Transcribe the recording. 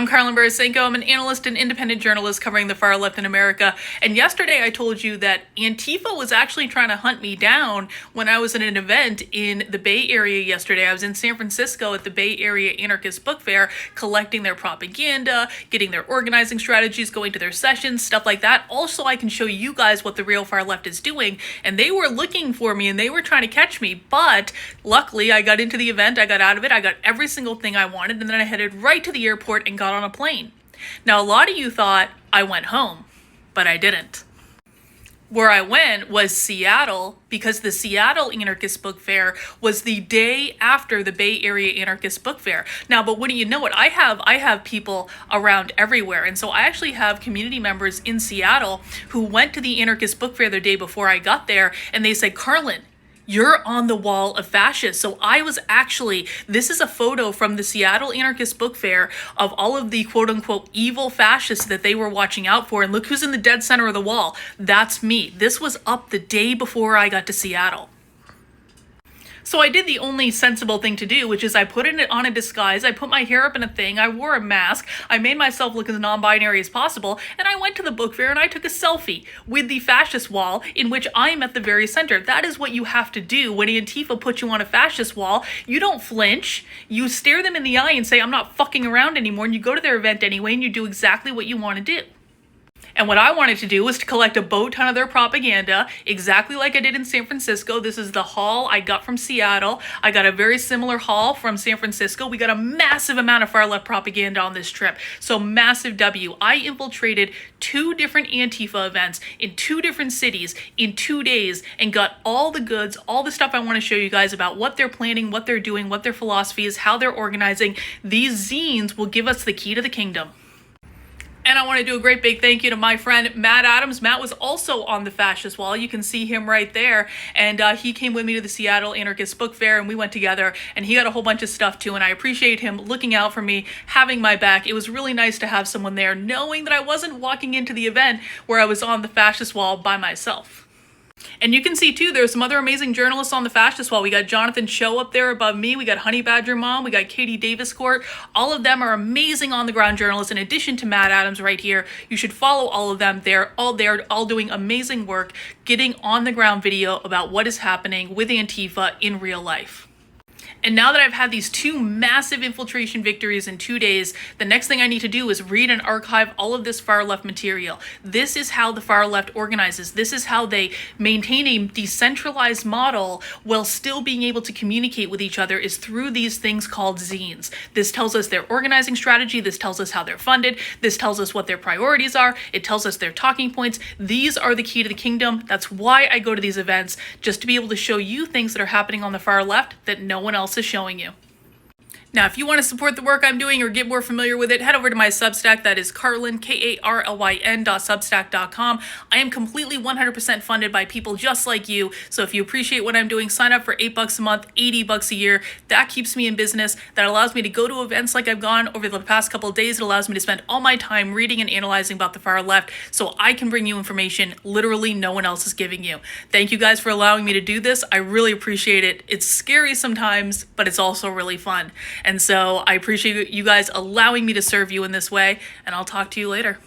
I'm Carlin Barasenko. I'm an analyst and independent journalist covering the far left in America. And yesterday I told you that Antifa was actually trying to hunt me down when I was at an event in the Bay Area yesterday. I was in San Francisco at the Bay Area Anarchist Book Fair, collecting their propaganda, getting their organizing strategies, going to their sessions, stuff like that. Also, I can show you guys what the real far left is doing. And they were looking for me and they were trying to catch me. But luckily, I got into the event, I got out of it, I got every single thing I wanted, and then I headed right to the airport and got on a plane. Now, a lot of you thought I went home, but I didn't. Where I went was Seattle, because the Seattle Anarchist Book Fair was the day after the Bay Area Anarchist Book Fair. Now, but wouldn't you know it, I have people around everywhere. And so I actually have community members in Seattle who went to the Anarchist Book Fair the day before I got there, and they said, "Carlin, you're on the wall of fascists." So I was actually, this is a photo from the Seattle Anarchist Book Fair of all of the quote unquote evil fascists that they were watching out for. And look who's in the dead center of the wall. That's me. This was up the day before I got to Seattle. So I did the only sensible thing to do, which is I put it on a disguise, I put my hair up in a thing, I wore a mask, I made myself look as non-binary as possible, and I went to the book fair and I took a selfie with the fascist wall in which I'm at the very center. That is what you have to do when Antifa puts you on a fascist wall. You don't flinch, you stare them in the eye and say, "I'm not fucking around anymore," and you go to their event anyway and you do exactly what you want to do. And what I wanted to do was to collect a boat ton of their propaganda, exactly like I did in San Francisco. This is the haul I got from Seattle. I got a very similar haul from San Francisco. We got a massive amount of far-left propaganda on this trip. So massive W. I infiltrated 2 different Antifa events in 2 different cities in 2 days and got all the goods, all the stuff I want to show you guys about what they're planning, what they're doing, what their philosophy is, how they're organizing. These zines will give us the key to the kingdom. And I want to do a great big thank you to my friend Matt Adams. Matt was also on the fascist wall. You can see him right there. And he came with me to the Seattle Anarchist Book Fair and we went together, and he got a whole bunch of stuff too. And I appreciate him looking out for me, having my back. It was really nice to have someone there, knowing that I wasn't walking into the event where I was on the fascist wall by myself. And you can see too, there's some other amazing journalists on the fascist wall. We got Jonathan Cho up there above me. We got Honey Badger Mom. We got Katie Davis Court. All of them are amazing on the ground journalists. In addition to Matt Adams right here, you should follow all of them. They're all doing amazing work, getting on the ground video about what is happening with Antifa in real life. And now that I've had these 2 massive infiltration victories in 2 days, the next thing I need to do is read and archive all of this far left material. This is how the far left organizes. This is how they maintain a decentralized model while still being able to communicate with each other, is through these things called zines. This tells us their organizing strategy. This tells us how they're funded. This tells us what their priorities are. It tells us their talking points. These are the key to the kingdom. That's why I go to these events, just to be able to show you things that are happening on the far left that no one else is showing you. Now, if you want to support the work I'm doing or get more familiar with it, head over to my Substack. That is Carlin, Karlyn.substack.com. I am completely 100% funded by people just like you. So if you appreciate what I'm doing, sign up for $8 a month, $80 a year. That keeps me in business. That allows me to go to events like I've gone over the past couple of days. It allows me to spend all my time reading and analyzing about the far left, so I can bring you information literally no one else is giving you. Thank you guys for allowing me to do this. I really appreciate it. It's scary sometimes, but it's also really fun. And so I appreciate you guys allowing me to serve you in this way, and I'll talk to you later.